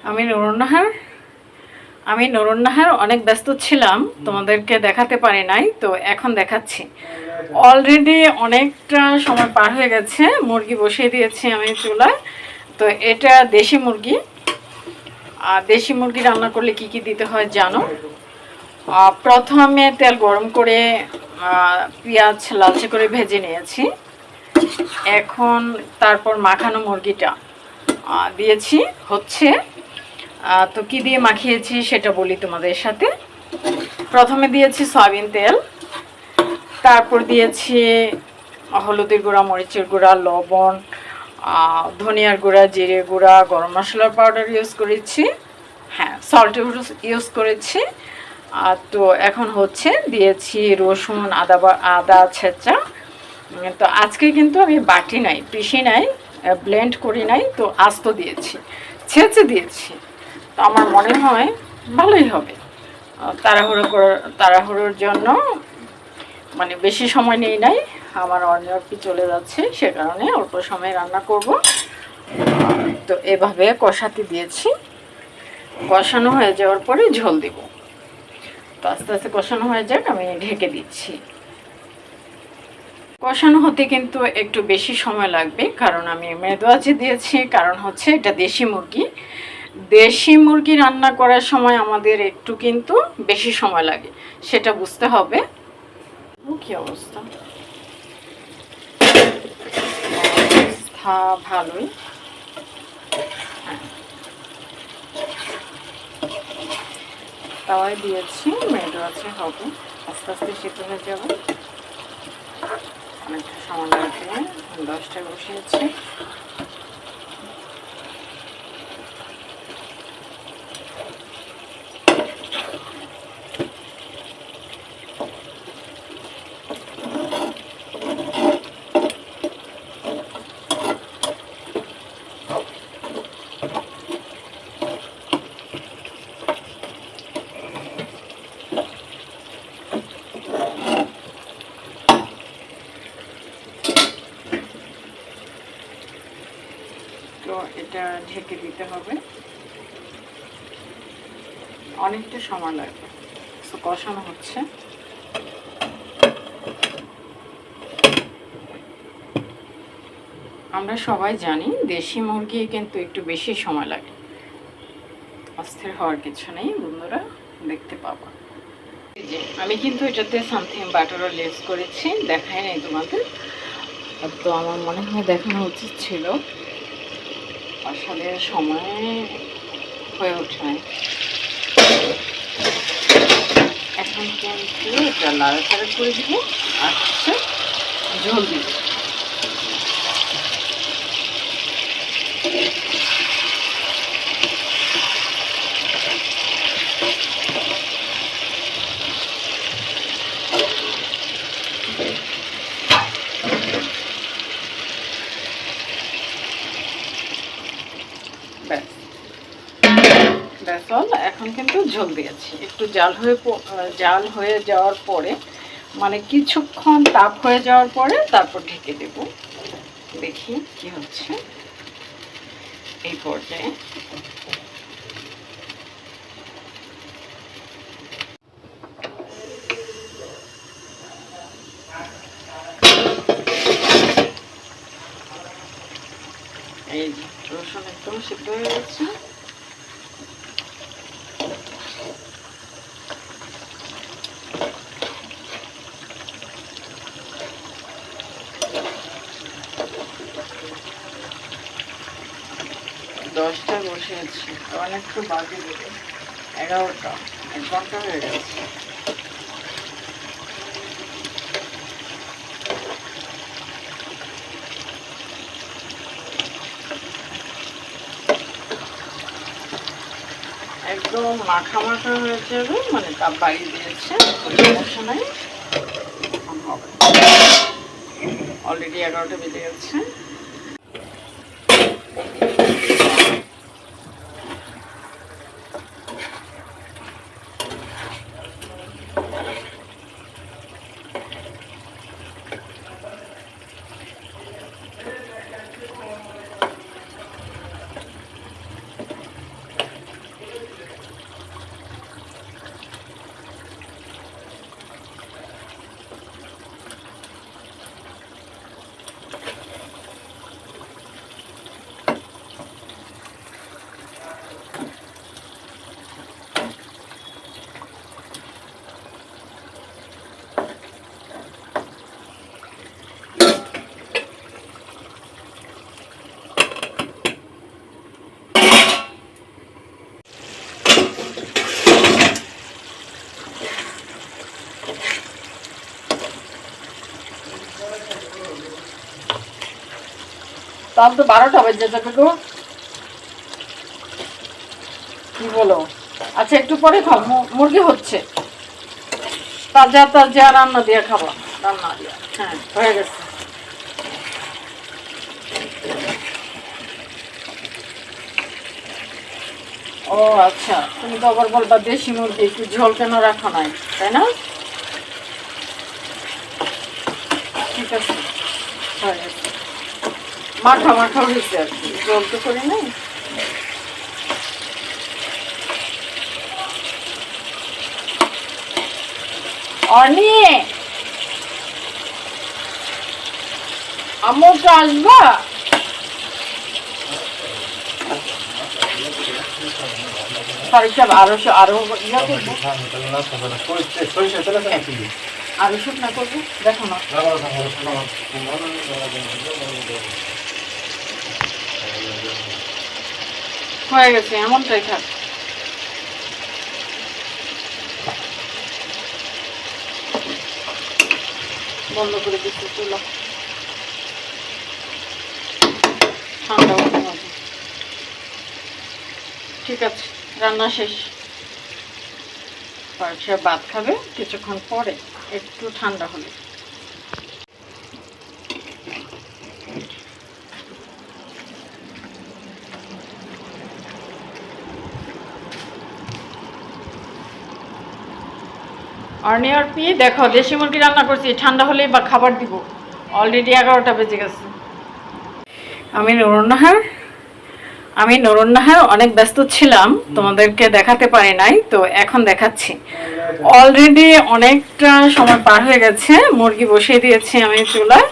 আমি নুরুন্নাহার আমি নুরুন্নাহার অনেক ব্যস্ত ছিলাম, তোমাদেরকে দেখাতে পারি নাই, তো এখন দেখাচ্ছি। অলরেডি অনেকটা সময় পার হয়ে গেছে, মুরগি বসিয়ে দিয়েছি আমি চুলায়। তো এটা দেশি মুরগি। আর দেশি মুরগি রান্না করলে কি কি দিতে হয় জানো? প্রথমে তেল গরম করে পেঁয়াজ লালচে করে ভেজে নিয়েছি। এখন তারপর মাখানো মুরগিটা দিয়েছি হচ্ছে। তো কি দিয়ে মাখিয়েছি সেটা বলি তোমাদের সাথে। প্রথমে দিয়েছি সয়াবিন তেল, তারপর দিয়েছি হলুদের গুঁড়া, মরিচের গুঁড়া, লবণ, ধনিয়ার গুঁড়া, জিরে গুঁড়া, গরম মশলার পাউডার ইউজ করেছি, হ্যাঁ সল্ট ইউজ করেছি। তো এখন হচ্ছে দিয়েছি রসুন, আদা ছেঁচা। তো আজকে কিন্তু আমি বাটি নাই, পিষি নাই, ব্লেন্ড করি নাই, তো আস্ত দিয়েছি, ছেঁচে দিয়েছি। তো আমার মনে হয় ভালোই হবে। তাড়াহুড়োর জন্য মানে বেশি সময় নেই নাই, আমার অনেকটি চলে যাচ্ছে, সে কারণে অল্প সময় রান্না করব। তো এভাবে কষাতে দিয়েছি। কষানো হয়ে যাওয়ার পরে ঝোল দেব। তো আস্তে আস্তে কষানো হয়ে যাক, আমি ঢেকে দিচ্ছি। কষানো হতে কিন্তু একটু বেশি সময় লাগবে, কারণ আমি মেদো আঁচে দিয়েছি, কারণ হচ্ছে এটা দেশি মুরগি। দেশি মুরগি রান্না করার সময় আমাদের একটু কিন্তু বেশি সময় লাগে, সেটা বুঝতে হবে। কি অবস্থা? অবস্থা ভালোই। তাওয়ায় দিয়েছি, মেদো আছে, হবে আস্তে আস্তে সিদ্ধ হয়ে যাবে। অনেকটা সময় লাগবে, 10টায় বসিয়েছি। তো এটা ঢেকে দিতে হবে, অনেকটা সময় লাগবে। তো কষানো হচ্ছে। আমরা সবাই জানি দেশি মুরগি কিন্তু একটু বেশি সময় লাগে। অস্থির হওয়ার কিছু নেই বন্ধুরা, দেখতে পাবো। আমি কিন্তু এটাতে সামথিং বাটারও লেস করেছি, দেখাই নাই তোমাদের। তো আমার মনে হয় দেখানো উচিত ছিল, আসলে সময় হয়ে ওঠে নাই। এখন কিন্তু এটা নাড়াচাড়া করে দিব, আর হচ্ছে ঝোল দিব। ব্যাস এখন কিন্তু ঝোল দিয়েছি, একটু জাল হয়ে যাওয়ার পরে, মানে কিছুক্ষণ তাপ হয়ে যাওয়ার পরে তারপর ঢেকে দেব। দেখি কি হচ্ছে এই পর্যায়ে। এই রসুন একদম সিদ্ধ হয়ে গেছে। দশটা বসিয়েছি, অনেকটা বাজে দেবে, 11টা, 1 ঘন্টা হয়ে গেছে। একদম মাখা মাখা হয়ে যাবে, মানে তাপ বাড়িয়ে দিয়েছে, সমস্যা নাই, হবে। অলরেডি 11টা বেজে গেছে। তাহলে তো 12টা বেজে যাবে গো। কি বলো? আচ্ছা একটু পরে খাও, মুরগি হচ্ছে। তাজা তাজা রান্না দিয়ে খাবো, রান্না দিয়ে। হ্যাঁ হয়ে গেছে। ও আচ্ছা, তুমি তো আবার বলবা দেশি মুরগি একটু ঝোল কেন রাখা নাই, তাই না? ঠিক আছে, হয়ে গেছে। মাখা মাখা হয়েছে আর কি, ঝোল তো করি নাই। অনি, আম্মু তো আসবা? আরো আরো ইয়া করবো, আরো শুকনা করবো, দেখো না। হয়ে গেছে, এমনটাই থাক। বন্ধ করে দিচ্ছি চুলা, ঠান্ডা হতে হবে। ঠিক আছে, রান্না শেষ। সে ভাত খাবে কিছুক্ষণ পরে, একটু ঠান্ডা হলে। অর্নিয়র পি দেখো, দেশি মুরগি রান্না করছি, ঠান্ডা হলেই বা খাবার দিব। অলরেডি 11টা বেজে গেছে। আমি নুরুন্নাহার অনেক ব্যস্ত ছিলাম, তোমাদেরকে দেখাতে পারি নাই, তো এখন দেখাচ্ছি। অলরেডি অনেকটা সময় পার হয়ে গেছে, মুরগি বসিয়ে দিয়েছি আমি চুলায়।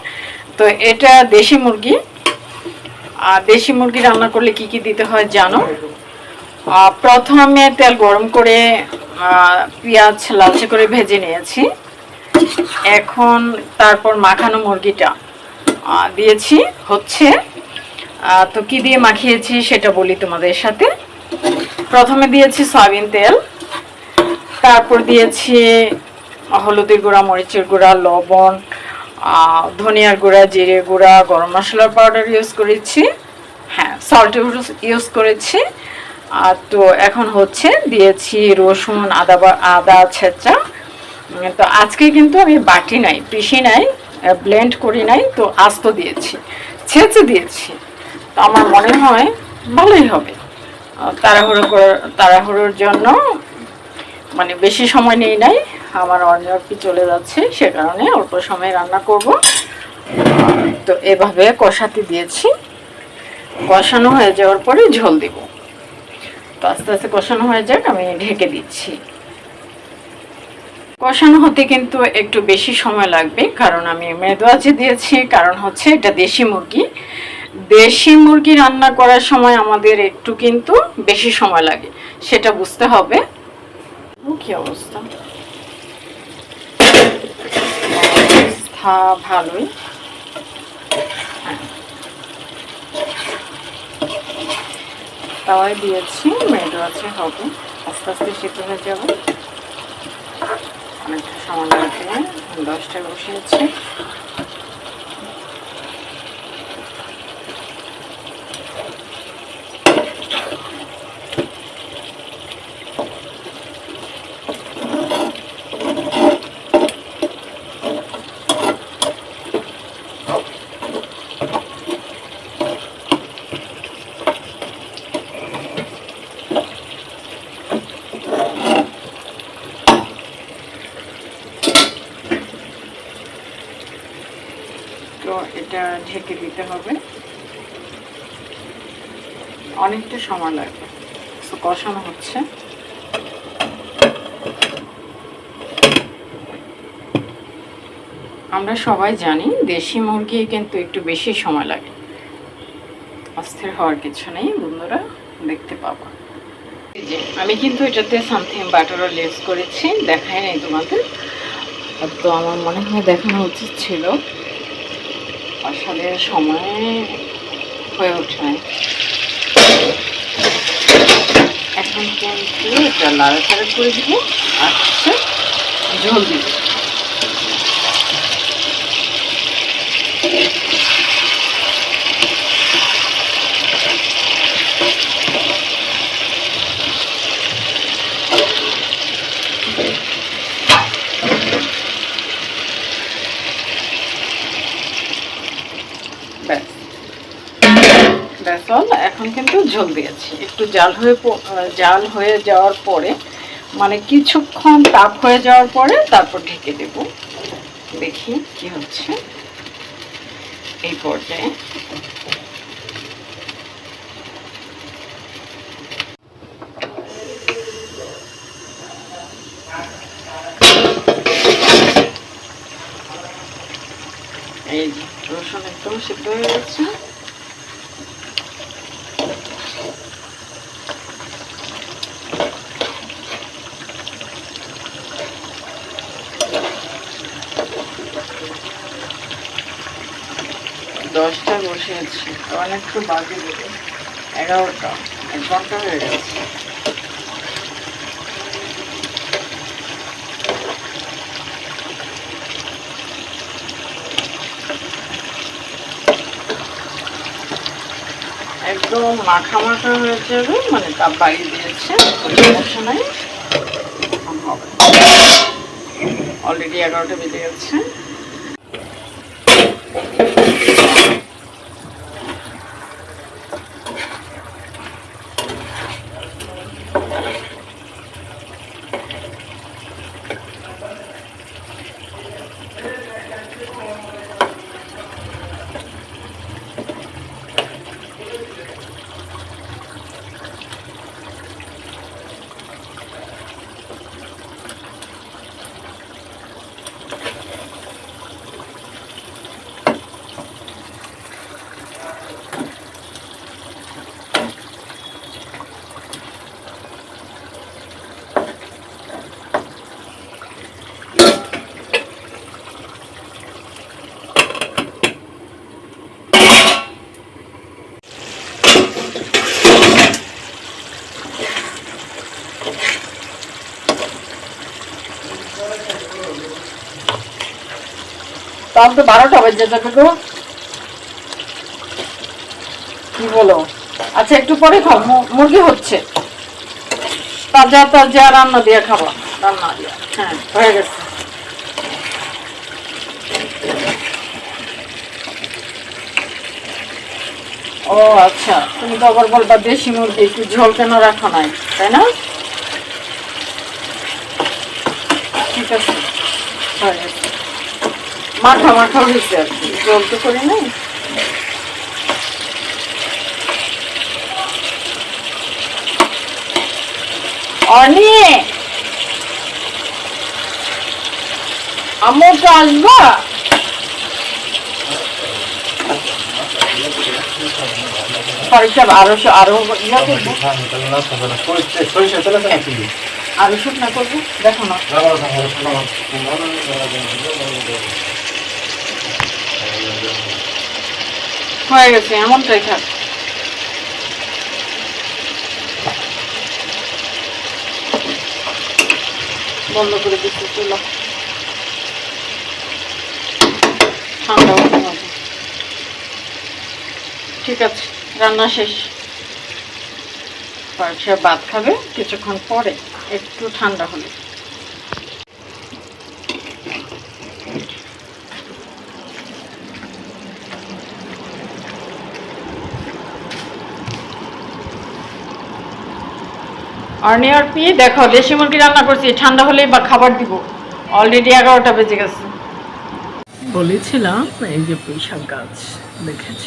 তো এটা দেশি মুরগি। আর দেশি মুরগি রান্না করলে কি কি দিতে হয় জানো? প্রথমে তেল গরম করে পেঁয়াজ লালচে করে ভেজে নিয়েছি। এখন তারপর মাখানো মুরগিটা দিয়েছি হচ্ছে। তো কি দিয়ে মাখিয়েছি সেটা বলি তোমাদের সাথে। প্রথমে দিয়েছি সয়াবিন তেল, তারপর দিয়েছি হলুদের গুঁড়া, মরিচের গুঁড়া, লবণ, ধনিয়ার গুঁড়া, জিরে গুঁড়া, গরম মশলার পাউডার ইউজ করেছি, হ্যাঁ সল্ট ইউজ করেছি। তো এখন হচ্ছে দিয়েছি রসুন, আদা ছেঁচা। তো আজকে কিন্তু আমি বাটি নাই, পিষি নাই, ব্লেন্ড করি নাই, তো আস্ত দিয়েছি, ছেঁচে দিয়েছি। তো আমার মনে হয় ভালোই হবে। তাড়াহুড়োর জন্য মানে বেশি সময় নেই নাই, আমার অনেক চলে যাচ্ছে, সে কারণে অল্প সময় রান্না করব। তো এভাবে কষাতে দিয়েছি, কষানো হয়ে যাওয়ার পরে ঝোল দিব। তো আস্তে আস্তে কষানো হয়ে যাক, আমি ঢেকে দিচ্ছি। কষানো হতে কিন্তু একটু বেশি সময় লাগবে, কারণ আমি মৃদু আঁচে দিয়েছি, কারণ হচ্ছে এটা দেশি মুরগি। দেশি মুরগি রান্না করার সময় আমাদের একটু কিন্তু বেশি সময় লাগে, সেটা বুঝতে হবে। কি অবস্থা? অবস্থা ভালোই। তাওয়ায় দিয়েছি, মৃদু আছে, হবে আস্তে আস্তে সিদ্ধ হয়ে যাবে। অনেকটা সময় লাগবে, 10টায় বসিয়েছি। তো এটা ঢেকে দিতে হবে, অনেকটা সময় লাগবে। তো কষানো হচ্ছে। আমরা সবাই জানি দেশি মুরগি কিন্তু একটু বেশি সময় লাগে, অস্থির হওয়ার কিছু নেই বন্ধুরা, দেখতে পাবো। আমি কিন্তু এটাতে সামথিং বাটারও ইউজ করেছি, দেখাই নাই তোমাদের। তো আমার মনে হয় দেখানো উচিত ছিল, আসলে সময় হয়ে ওঠে নাই। এখন কিন্তু এটা নাড়াচাড়া করে দিব, আর হচ্ছে ঝোল দিব। এখন কিন্তু ঝোল দিয়েছি, একটু জাল হয়ে যাওয়ার পরে, মানে কিছুক্ষণ তাপ হয়ে যাওয়ার পরে তারপর ঢেকে দেব। দেখি কি হচ্ছে এই পর্যায়ে। এই রসুন একদম সিদ্ধ হয়ে গেছে। দশটা বসিয়েছি, অনেক একটু বাকি দেবে। 11টা, 1 ঘন্টা হয়ে গেছে। একদম মাখা মাখা হয়ে যাবে, মানে তাপ বাড়িয়ে দিয়েছে, সমস্যা নাই। অলরেডি 11টা বেজে গেছে। তাহলে তো 12টা বেজে যাবে গো। কি বলো? আচ্ছা একটু পরে খাও, মুরগি হচ্ছে, তাজা তাজা রান্না দিয়ে খাবো। রান্না দিয়ে, হ্যাঁ হয়ে গেছে। ও আচ্ছা, তুমি তো আবার বলবা দেশি মুরগি, একটু ঝোল কেন রাখো নাই, তাই না? ঠিক আছে, হয়ে গেছে। মাখা মাখা হয়েছে আর কি, ঝোল তো করি নাই। অনি, আম্মু তো আসবা? আরো ইয়া করবো, আরো শুকনা করবো, দেখো না। হয়ে গেছে, এমনটাই থাক। বন্ধ করে দিচ্ছি চুলা, ঠান্ডা হতে হবে। ঠিক আছে, রান্না শেষ। সে ভাত খাবে কিছুক্ষণ পরে, একটু ঠান্ডা হলে। অর্নিয়ার পি দেখো, দেশি মুরগি রান্না করছি, ঠান্ডা হলেই বা খাবার দিব। অলরেডি 11টা বেজে গেছে। বলেছিলাম এই যে পুঁইশাক গাছ দেখেছ,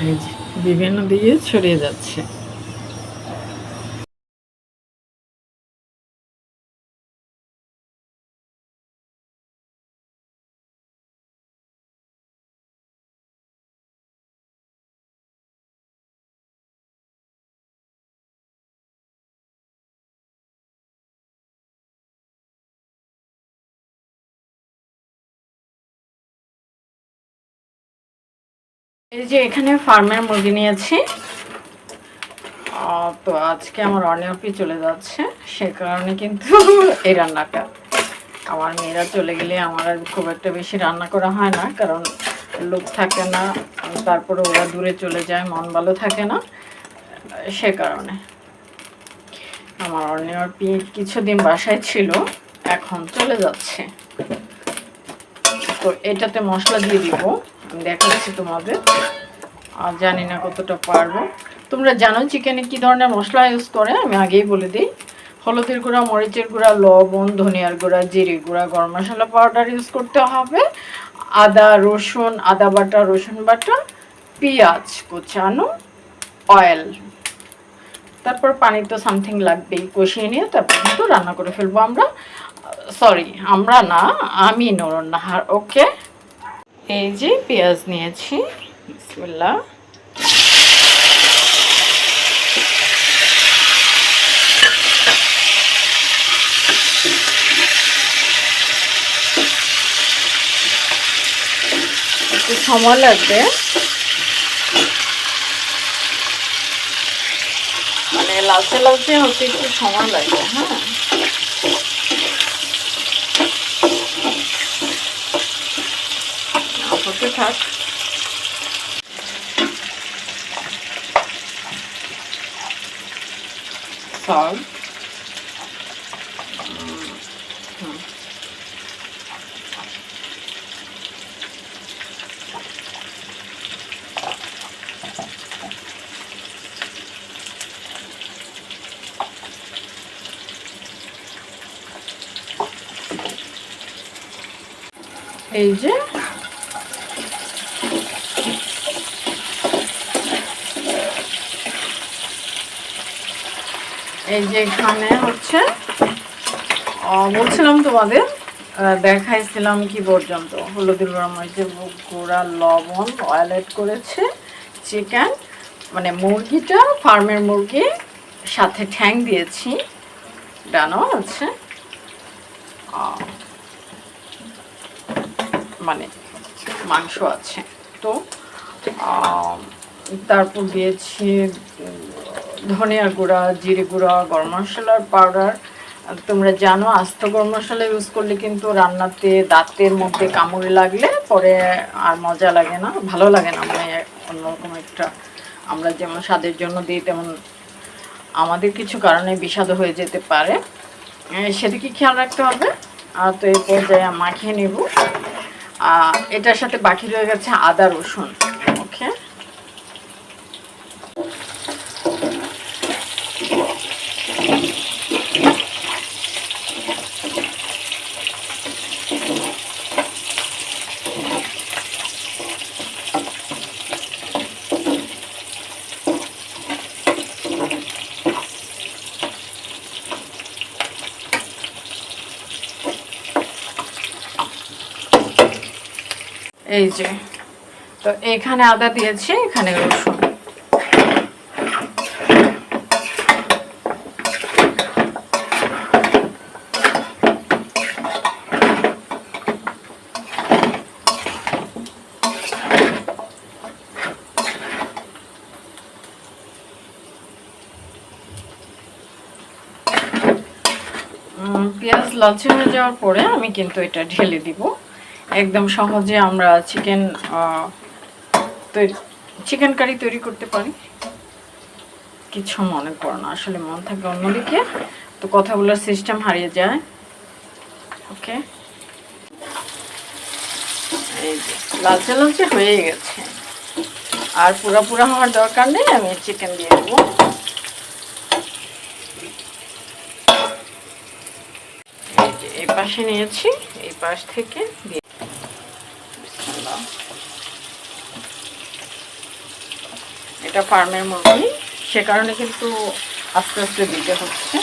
এই যে বিভিন্ন দিকে ছড়িয়ে যাচ্ছে। এই যে এখানে ফার্মের মুরগি নিয়েছি, তো আজকে আমার অনিয়পি চলে যাচ্ছে, সে কারণে কিন্তু এই রান্নাটা। আমার মেয়েরা চলে গেলে আমার আর খুব একটা বেশি রান্না করা হয় না, কারণ লোক থাকে না, তারপরে ওরা দূরে চলে যায়, মন ভালো থাকে না, সে কারণে। আমার অনিয়র কিছুদিন বাসায় ছিল, এখন চলে যাচ্ছে। তো এটাতে মশলা দিয়ে দিব, আমি দেখাচ্ছি তোমাদের। আর জানি না কতটা পারবো। তোমরা জানো চিকেনে কি ধরনের মশলা ইউজ করে, আমি আগেই বলে দিই। হলুদের গুঁড়া, মরিচের গুঁড়া, লবণ, ধনিয়ার গুঁড়া, জিরে গুঁড়া, গরম মশলা পাউডার ইউজ করতে হবে, আদা রসুন, আদা বাটা, রসুন বাটা, পেঁয়াজ কুচানো, অয়েল, তারপর পানি তো সামথিং লাগবেই। কষিয়ে নিয়ে তারপর কিন্তু রান্না করে ফেলবো আমরা। সরি, আমরা না, আমি নুরুন্নাহার। ওকে, এই যে পেঁয়াজ নিয়েছি, বিসমিল্লাহ। একটু সময় লাগবে, মানে লালচে লালচে হতে একটু সময় লাগবে। হ্যাঁ, হতে থাক। সল্ট, এই যে এখানে হচ্ছে বলছিলাম তোমাদের, দেখাইছিলাম কি পর্যন্ত, হলুদের গুঁড়া, মরিচের গুঁড়া, লবণ, অয়েল এড করেছে, চিকেন মানে মুরগিটা ফার্মের মুরগি, সাথে ঠ্যাং দিয়েছি, ডানো আছে, মানে মাংস আছে। তো তারপর দিয়েছি ধনিয়া গুঁড়া, জিরে গুঁড়া, গরম মশলার পাউডার। তোমরা জানো আস্ত গরম মশলা ইউজ করলে কিন্তু রান্নাতে দাঁতের মধ্যে কামড়ে লাগলে পরে আর মজা লাগে না, ভালো লাগে না, মানে অন্যরকম একটা, আমরা যেমন স্বাদের জন্য দিই তেমন আমাদের কিছু কারণে বিষাদ হয়ে যেতে পারে, সেদিকে খেয়াল রাখতে হবে। তো এই পর্যায়ে মাখিয়ে নেব। এটার সাথে বাকি রয়ে গেছে আদা রসুন। ওকে, এই যে তো এখানে আদা দিয়েছি, এখানে রসুন। পেঁয়াজ লালচে হয়ে যাওয়ার পরে আমি কিন্তু এটা ঢেলে দিব। একদম সহজে আমরা চিকেন কারি তৈরি করতে পারি। কিছু মনে করো না, আসলে মন থাকে অন্যদিকে, তো কথা বলার সিস্টেম হারিয়ে যায়। ওকে, এই যে লালচে লালচে হয়ে গেছে, আর পুরা পুরা হওয়ার দরকার নেই। আমি চিকেন দিয়ে দেবো। এই পাশে নিয়েছি, এই পাশ থেকে দিয়ে, এটা ফার্মের মুরগি, সে কারণে কিন্তু আস্তে আস্তে দিতে হচ্ছে।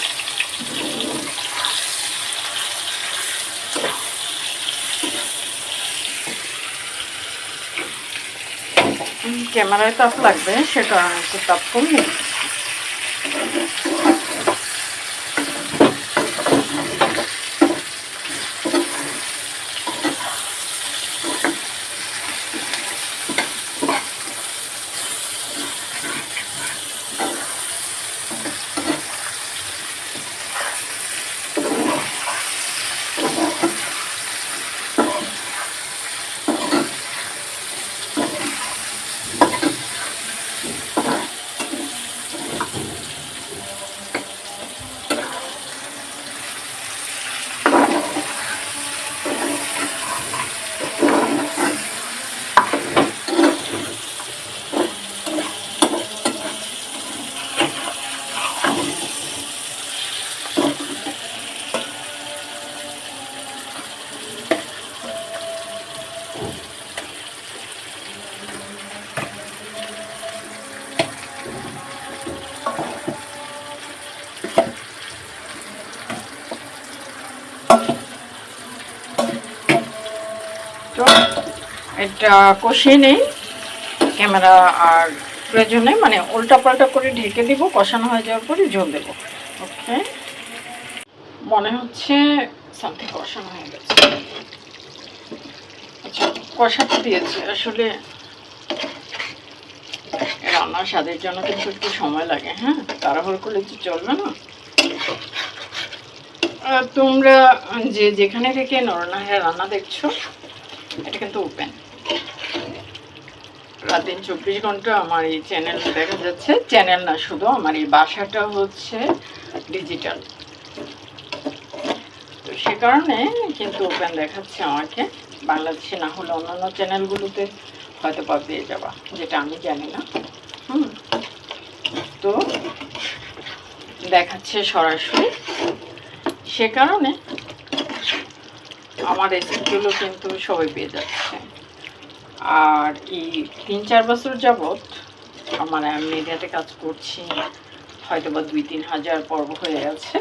ক্যামেরায় তাপ লাগবে, সে কারণে একটু তাপ কমিয়ে দিচ্ছি। তো এটা কষিয়ে নেই, ক্যামেরা আর প্রয়োজনে মানে উল্টা পাল্টা করে ঢেকে দিব, কষানো হয়ে যাওয়ার পরে ঝোল দেবো। ওকে, মনে হচ্ছে সামথিং কষানো হয়ে গেছে। আচ্ছা, কষাতে দিয়েছি, আসলে রান্নার স্বাদের জন্য কিন্তু একটু সময় লাগে। হ্যাঁ, তাড়াহুড়ো করলে তো চলবে না। তোমরা যে যেখানে থেকে নরনাহের রান্না দেখছো, এটা কিন্তু ওপেন, রাত দিন 24 ঘন্টা আমার এই চ্যানেল দেখা যাচ্ছে। চ্যানেল না, শুধু আমার এই বাসাটা হচ্ছে ডিজিটাল, তো সে কারণে কিন্তু ওপেন দেখাচ্ছে আমাকে। বাংলাদেশে না হলে অন্যান্য চ্যানেলগুলোতে হয়তো বা পেয়ে যাবা, যেটা আমি জানি না। তো দেখাচ্ছে সরাসরি, সে কারণে আমার রেসিপিগুলো কিন্তু সবাই পেয়ে যাচ্ছে। আর এই 3-4 বছর যাবৎ আমার মিডিয়াতে কাজ করছি, হয়তো বা 2-3 হাজার পর্ব হয়ে গেছে।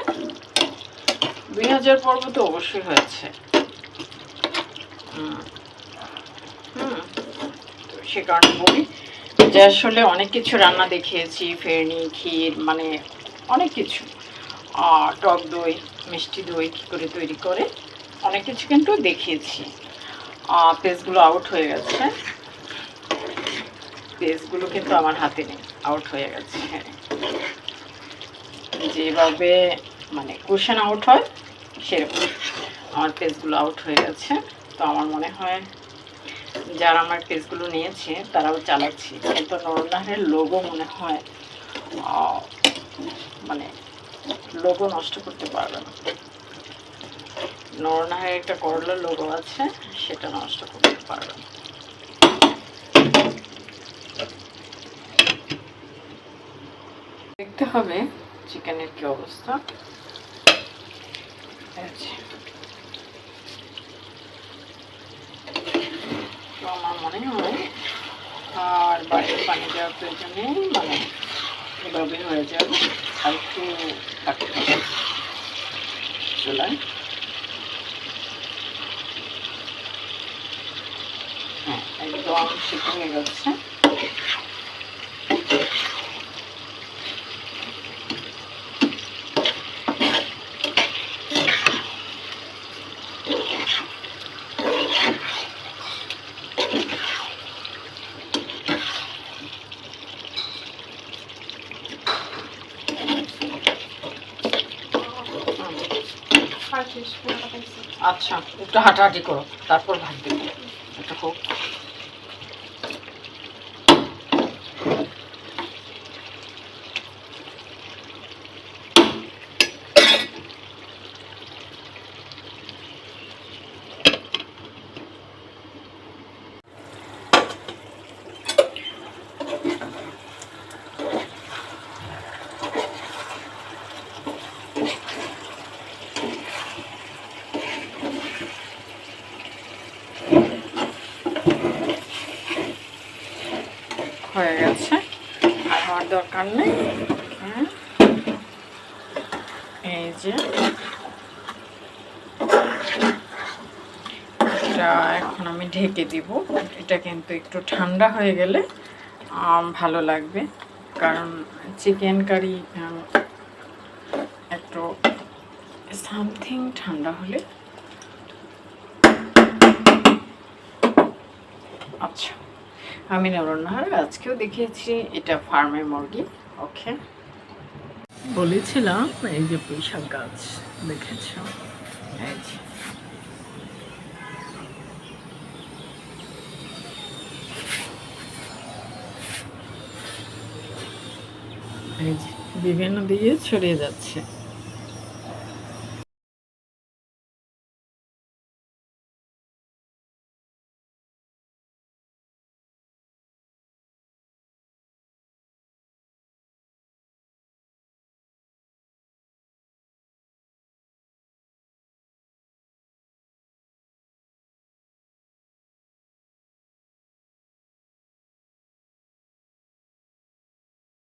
2000 পর্ব তো অবশ্যই হয়েছে। তো সে কারণে বলি যে আসলে অনেক কিছু রান্না দেখিয়েছি, ফেরনি, ক্ষীর, মানে অনেক কিছু, টক দই, মিষ্টি দই কী করে তৈরি করে অনেক কিছু কিন্তু দেখিয়েছি। পেজগুলো আউট হয়ে গেছে, পেজগুলো কিন্তু আমার হাতে নেই, আউট হয়ে গেছে। যেভাবে মানে কোশ্চেন আউট হয় সেরকম আমার পেজগুলো আউট হয়ে গেছে। তো আমার মনে হয় যারা আমার পেজগুলো নিয়েছে তারাও চালাচ্ছে, কিন্তু নরনাহের লোগো মনে হয় মানে লোগো নষ্ট করতে পারবে না। নরনাহের একটা করলার লোগো আছে, সেটা নষ্ট করতে পারবে না। দেখতে হবে চিকেনের কি অবস্থা। তো আমার মনে হয় আর বাড়ির পানি দেওয়ার প্রয়োজনে, মানে এভাবে হয়ে যাবে। আর একটু থাকতে হবে চুলায়। হ্যাঁ, একদম সিদ্ধ হয়ে গেছে। আচ্ছা, একটু হাঁটাহাঁটি করো, তারপর ভাত দেবো। এটা হোক। হয়ে গেছে, আর হওয়ার দরকার নেই। এই যে এটা এখন আমি ঢেকে দিব। এটা কিন্তু একটু ঠান্ডা হয়ে গেলে ভালো লাগবে, কারণ চিকেন কারি একটু সামথিং ঠান্ডা হলে। আচ্ছা, আমি নরনাহার আজকেও দেখিয়েছি, এটা ফার্মের মুরগি। ওকে, বলেছিলাম এই যে পুঁইশাক গাছ দেখেছ, এই যে বিভিন্ন দিকে ছড়িয়ে যাচ্ছে।